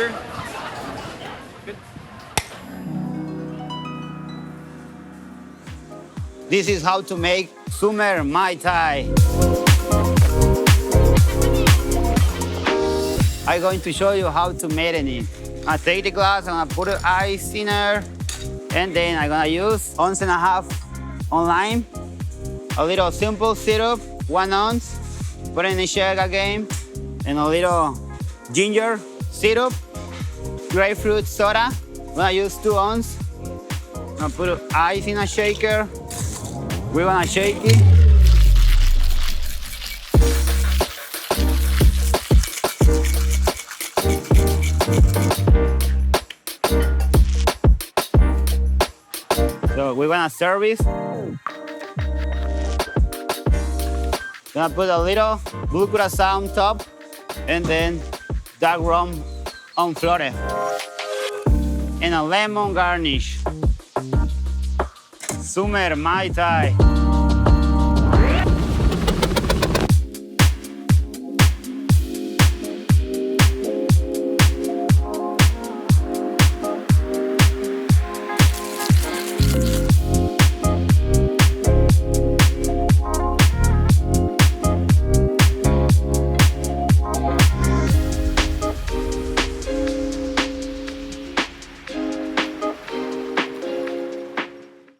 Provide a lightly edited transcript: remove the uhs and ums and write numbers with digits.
shaker. Good. This is how to make Summer Mai Tai. I'm going to show you how to make it. I take the glass, I'm gonna put the ice in there, and then I'm gonna use 1.5 ounces on lime, a little simple syrup, 1 ounce, put it in the shake again, and a little ginger syrup, grapefruit soda. I'm gonna use 2 ounces. I'm gonna put the ice in a shaker. We're gonna shake it. So we're gonna serve it. Gonna put a little blue curacao on top, and then dark rum on flores, and a lemon garnish. Summer Mai Tai.